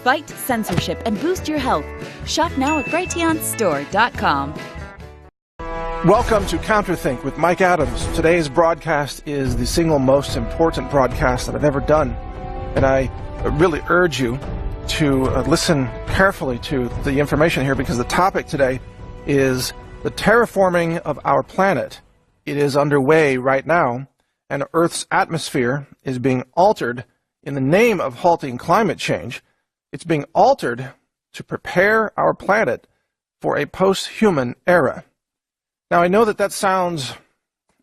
Fight censorship and boost your health. Shop now at brighteonstore.com. Welcome to CounterThink with Mike Adams. Today's broadcast is the single most important broadcast that I've ever done. And I really urge you to listen carefully to the information here, because the topic today is the terraforming of our planet. It is underway right now, and Earth's atmosphere is being altered in the name of halting climate change. It's being altered to prepare our planet for a post-human era. Now, I know that sounds,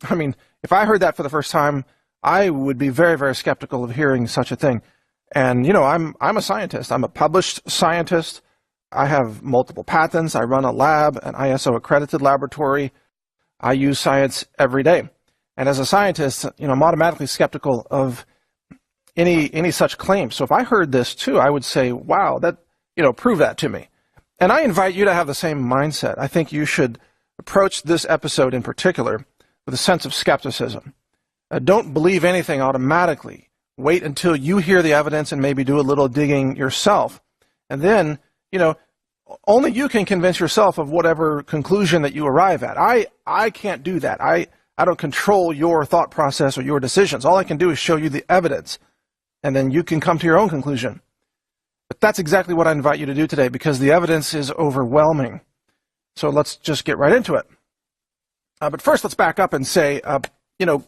if I heard that for the first time, I would be very, very skeptical of hearing such a thing. And, I'm a scientist. I'm a published scientist. I have multiple patents. I run a lab, an ISO-accredited laboratory. I use science every day. And as a scientist, I'm automatically skeptical of any such claims. So if I heard this too, I would say, wow, prove that to me. And I invite you to have the same mindset. I think you should approach this episode in particular with a sense of skepticism. Don't believe anything automatically. Wait until you hear the evidence and maybe do a little digging yourself. And then, only you can convince yourself of whatever conclusion that you arrive at. I can't do that. I don't control your thought process or your decisions. All I can do is show you the evidence, and then you can come to your own conclusion. But that's exactly what I invite you to do today, because the evidence is overwhelming. So let's just get right into it. But first, let's back up and say,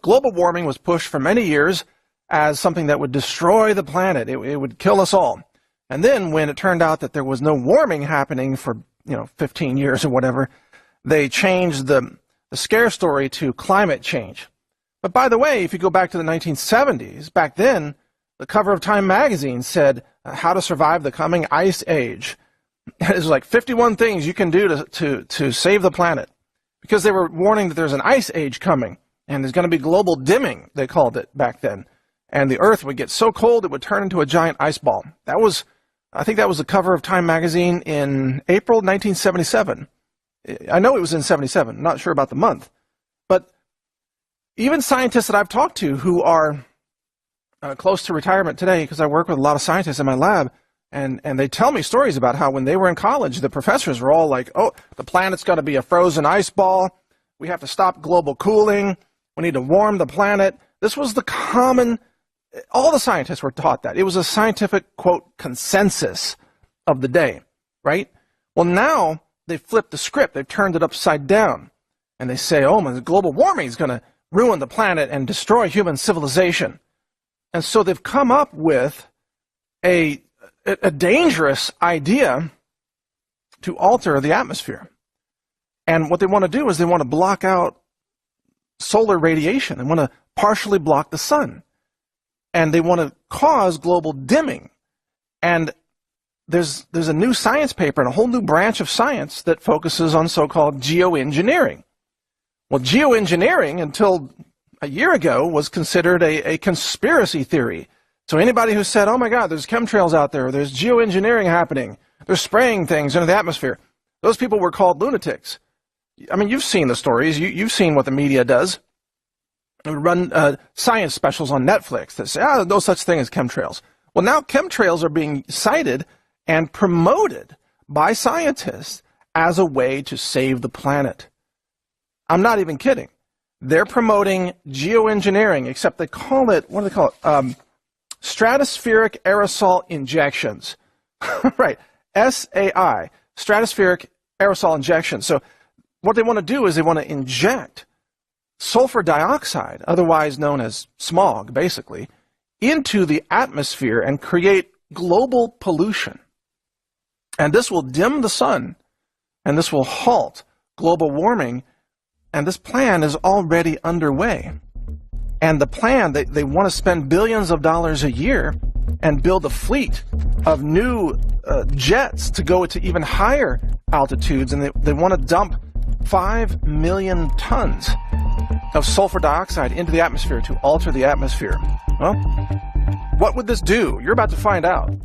global warming was pushed for many years as something that would destroy the planet. It would kill us all. And then when it turned out that there was no warming happening for, 15 years or whatever, they changed the scare story to climate change. But by the way, if you go back to the 1970s, back then, the cover of Time magazine said, how to survive the coming ice age. It was like 51 things you can do to save the planet, because they were warning that there's an ice age coming, and there's going to be global dimming, they called it back then. And the Earth would get so cold it would turn into a giant ice ball. I think that was the cover of Time magazine in April 1977. I know it was in 77, not sure about the month. But even scientists that I've talked to who are close to retirement today, because I work with a lot of scientists in my lab, and they tell me stories about how when they were in college, the professors were all like, oh, the planet's got to be a frozen ice ball. We have to stop global cooling. We need to warm the planet. This was the common, all the scientists were taught that. It was a scientific, quote, consensus of the day, right? Well, now they've flipped the script. They've turned it upside down. And they say, oh, the global warming is going to ruin the planet and destroy human civilization. And so they've come up with a dangerous idea to alter the atmosphere. And what they want to do is they want to block out solar radiation. They want to partially block the sun. And they want to cause global dimming. And there's a new science paper and a whole new branch of science that focuses on so-called geoengineering. Well, geoengineering, until a year ago, was considered a conspiracy theory. So anybody who said, oh my God, there's chemtrails out there, there's geoengineering happening, they're spraying things into the atmosphere, those people were called lunatics. You've seen the stories, you've seen what the media does. They would run science specials on Netflix that say, no such thing as chemtrails. Well, now chemtrails are being cited and promoted by scientists as a way to save the planet. I'm not even kidding. They're promoting geoengineering, except they call it, what do they call it? Stratospheric aerosol injections. Right, SAI, stratospheric aerosol injections. So what they want to do is they want to inject sulfur dioxide, otherwise known as smog, basically, into the atmosphere and create global pollution. And this will dim the sun, and this will halt global warming, and this plan is already underway. And the plan, they want to spend billions of dollars a year and build a fleet of new jets to go to even higher altitudes, and they want to dump 5 million tons of sulfur dioxide into the atmosphere to alter the atmosphere. Well, what would this do? You're about to find out.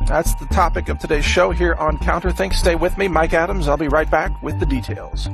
That's the topic of today's show here on CounterThink. Stay with me, Mike Adams. I'll be right back with the details.